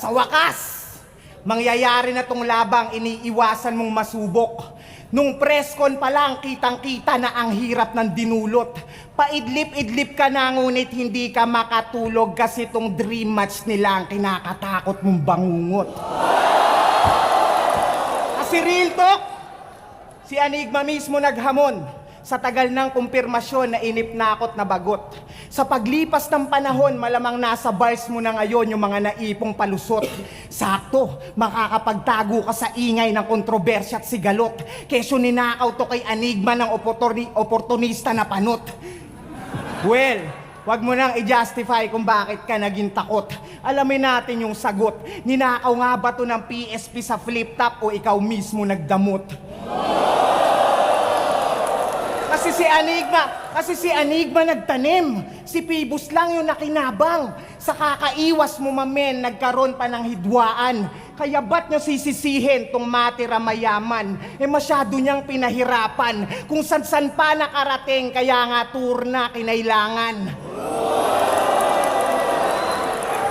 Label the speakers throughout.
Speaker 1: Sa wakas, mangyayari na tong labang iniiwasan mong masubok. Nung preskon pa lang, kitang-kita na ang hirap ng dinulot. Paidlip-idlip ka na, ngunit hindi ka makatulog kasi tong dream match nila ang kinakatakot mong bangungot. Kasi real talk, si Enigma mismo naghamon. Sa tagal ng kumpirmasyon na inip-nakot na bagot. Sa paglipas ng panahon, malamang nasa bars mo na ngayon yung mga naipong palusot. Sakto, makakapagtago ka sa ingay ng kontrobersya at sigalot. Kesyo ninakaw to kay Enigma ng oportunista na panot. Well, wag mo nang i-justify kung bakit ka naging takot. Alamin natin yung sagot. Ninakaw nga ba to ng PSP sa flip top o ikaw mismo nagdamot? Kasi si Enigma nagtanim. Si Phoebus lang yung nakinabang. Sa kakaiwas mo, mamen, nagkaroon pa ng hidwaan. Kaya ba't nyo sisisihin tong matira mayaman? Masyado niyang pinahirapan. Kung san-san pa nakarating, kaya nga tour na kinailangan.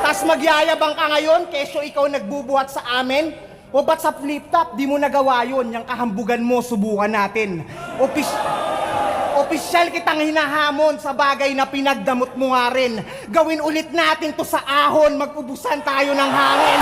Speaker 1: Tas magyayabang ka ngayon, kesyo ikaw nagbubuhat sa amin? O ba't sa flip top, di mo nagawa yun? Yung kahambugan mo, subukan natin. Opisyal kitang hinahamon sa bagay na pinagdamot mo nga rin. Gawin ulit natin to sa ahon, mag-ubusan tayo ng hangin.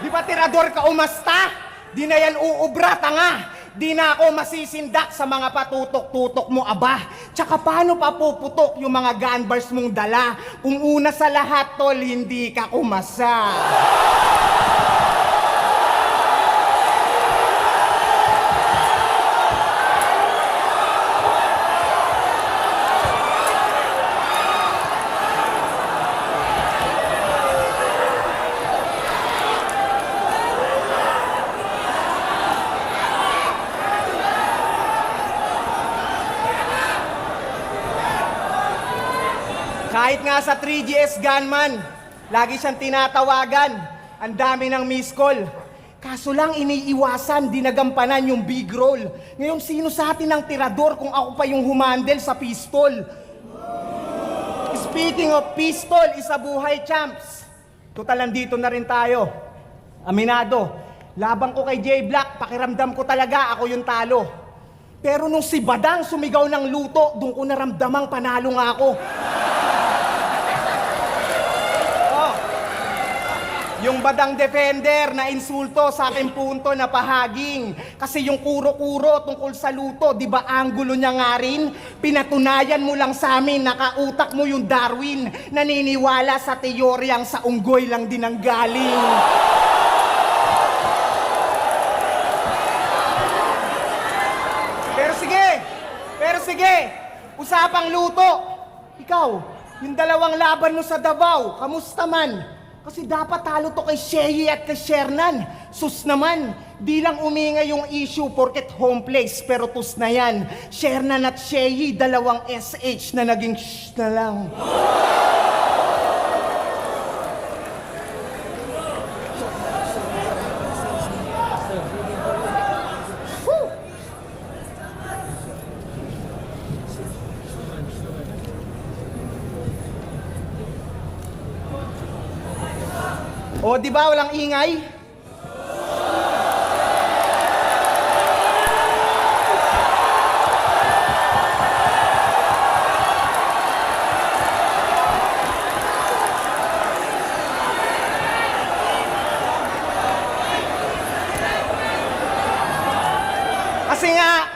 Speaker 1: Di ba tirador ka umasta? Di na yan uubra, tanga. Di na ako masisindak sa mga patutok-tutok mo, aba. Tsaka paano pa puputok yung mga gun bars mong dala? Kung una sa lahat, tol, hindi ka kumasa. Kahit nga sa 3GS gunman, lagi siyang tinatawagan. Ang dami ng miss call. Kaso lang iniiwasan, dinagampanan yung big roll. Ngayon, sino sa atin ang tirador kung ako pa yung humandel sa pistol? Speaking of pistol, isa buhay, champs. Total, nandito na rin tayo. Aminado, labang ko kay J-Black, pakiramdam ko talaga ako yung talo. Pero nung si Badang sumigaw ng luto, doon ko naramdamang panalo nga ako. Yung Badang defender na insulto sa aking punto na pahaging. Kasi yung kuro-kuro tungkol sa luto, di ba anggulo niya nga rin? Pinatunayan mo lang sa amin, nakautak mo yung Darwin. Naniniwala sa teoryang sa unggoy lang din ang galing. Pero sige, usapang luto. Ikaw, yung dalawang laban mo sa Davao, kamusta man? Kasi dapat talo to kay Sheyi at kay Shernan. Sus naman, di lang umingay yung issue porket home place, pero tus na yan. Shernan at Sheyi, dalawang SH na naging shh na lang. O, di ba walang ingay?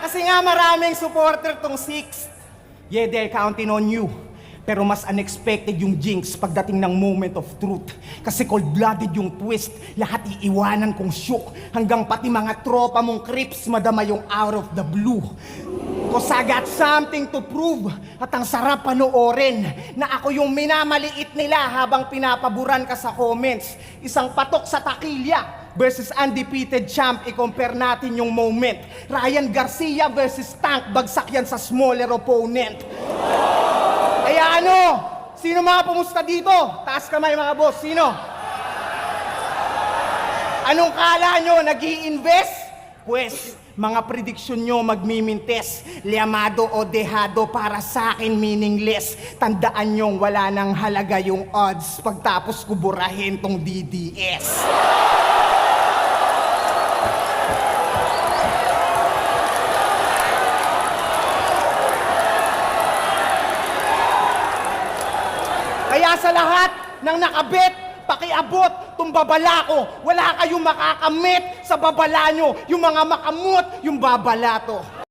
Speaker 1: Kasi nga maraming supporter tong 6th. Yeah, they're counting on you. Pero mas unexpected yung jinx pagdating ng moment of truth. Kasi cold-blooded yung twist, lahat iiwanan kong shook. Hanggang pati mga tropa mong creeps madama yung out of the blue. Cause I got something to prove. At ang sarap panoorin na ako yung minamaliit nila habang pinapaburan ka sa comments. Isang patok sa takilya versus undefeated champ, i-compare natin yung moment. Ryan Garcia versus Tank, bagsak yan sa smaller opponent. Kaya ano, sino mga pumusta dito? Taas kamay mga boss, sino? Anong kala nyo, nag-i-invest? Pues, mga prediksyon nyo magmimintes. Liamado o dehado para sa akin meaningless. Tandaan nyong wala nang halaga yung odds pagtapos kuburahin tong DDS. Kaya sa lahat ng nakabet, pakiabot tong babala ko. Wala kayong makakamit sa babala nyo. Yung mga makamot, yung babala to.